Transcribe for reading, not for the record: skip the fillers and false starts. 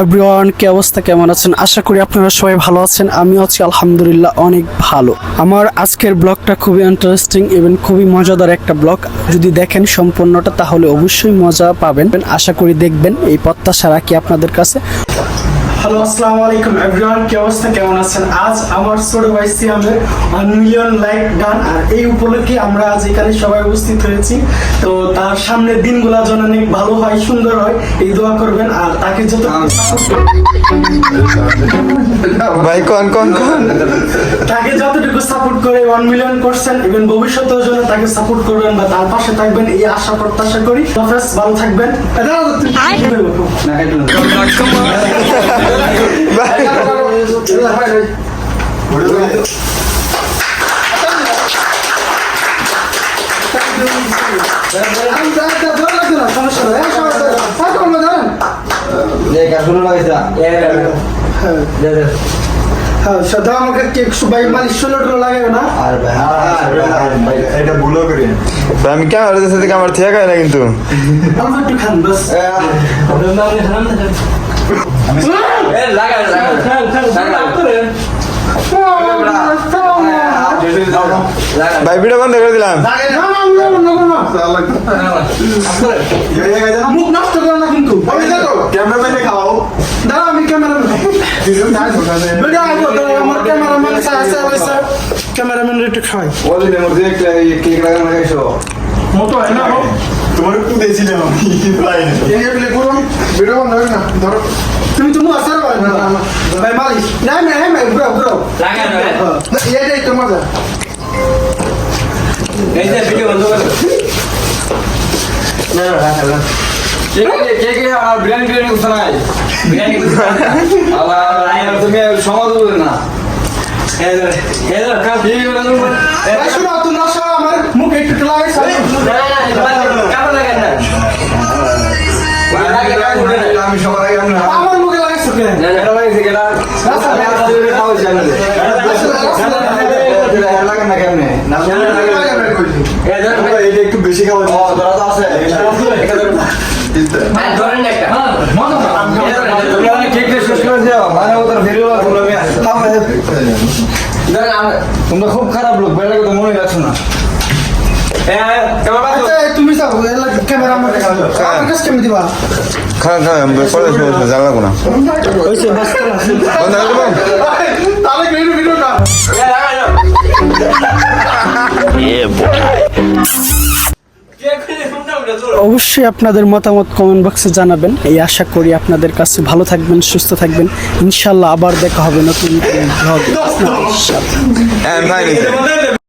Everyone, কি অবস্থা, কেমন আছেন? আশা করি আপনারা সবাই ভালো আছেন। আমি আছি আলহামদুলিল্লাহ অনেক ভালো। আমার আজকের ব্লগটা খুবই ইন্টারেস্টিং এবং খুবই মজাদার একটা ব্লগ। যদি দেখেন সম্পূর্ণটা তাহলে অবশ্যই মজা পাবেন। আশা করি দেখবেন, এই প্রত্যাশা রাখি আপনাদের কাছে। হ্যালো, আসসালামু আলাইকুম এভরিওয়ান, কি অবস্থা, কেমন আছেন? আজ আমার ছোট ভাই সিয়ামের 1 মিলিয়ন লাইক ডান, আর এই উপলক্ষে আমরা আজ এখানে সবাই উপস্থিত হয়েছি। তো তার সামনের দিনগুলো যেন অনেক ভালো হয়, সুন্দর হয়, এই দোয়া করবেন। আর তাকে যত ভাই কোন তাকে যতটুকু সাপোর্ট করে 1 মিলিয়ন করছেন, এবং ভবিষ্যতেও যেন তাকে সাপোর্ট করবেন বা তার পাশে থাকবেন, এই আশা প্রত্যাশা করি। হাফেজ, ভালো থাকবেন। সদা আমাকে কেক সুবাই মালিশ 16 লাগাবে না। এটা ভুলো করি আমি ক্যামেরার সাথে ক্যামেরা থেকে খাই না কিন্তু আমরা একটু খান বাস। ভাই ভিডিও বন্ধ করে দিলাম। মুখ নষ্ট করো না কিন্তু। ক্যামেরাম্যানে খাও দাঁড়া, আমি ক্যামেরাম্যান। ভিডিও আইবো তো আমার ক্যামেরাম্যান আছে। ক্যামেরাম্যান একটু খাই। ওই দিনের মধ্যে একটা কেক লাগানো খাইছো মোটো হয় না তোমার একটু দিয়েছিলাম আমি ভাই ভিডিও বন্ধ করে না ধরো তুমি তো মুখ আসার ভাই ভাই মালিশ না না হ্যাঁ ব্রো লাগা না এইটাই তো মজা। এই যে ভিডিও বন্ধ করো না না কে আর বিরিয়ানি করছ না বিরিয়ানি করছ আবার আইনা তুমি সমাজ বলে না এদের কাজ দিয়ে গেল ভাই শোনো, তুমি না শোনো, আমার মুখ একটু লাগাইছ। না কাপড় লাগে না আমি সবার আগে আমরা আমার মুখে লাগাইছ কেন? না না লাগে গেলা আমি আপনাদের খাওয়া যায় না লাগে না কেমনে না এদের এটা একটু বেশি খাওয়া ধরা তো আছে ধরেন একটা মজা তুমি কেক শেষ করে দাও মানে ওদের ভিডিও তুমি তোমরা খুব খারাপ লোক বেলা কথা মনে রাখছো না আচ্ছা, তুমি যাও, ক্যামেরা আমার কাছে আমার কাছে কেমন দিবা? খান পরে জানা লাগবো না হইছে বাস করা আছে। বন্ধ করে দেবো তাহলে ভিডিও না। অবশ্যই আপনাদের মতামত কমেন্ট বক্সে জানাবেন। এই আশা করি আপনাদের কাছে ভালো থাকবেন, সুস্থ থাকবেন। ইনশাল্লাহ আবার দেখা হবে নতুন ব্লগে। হ্যাঁ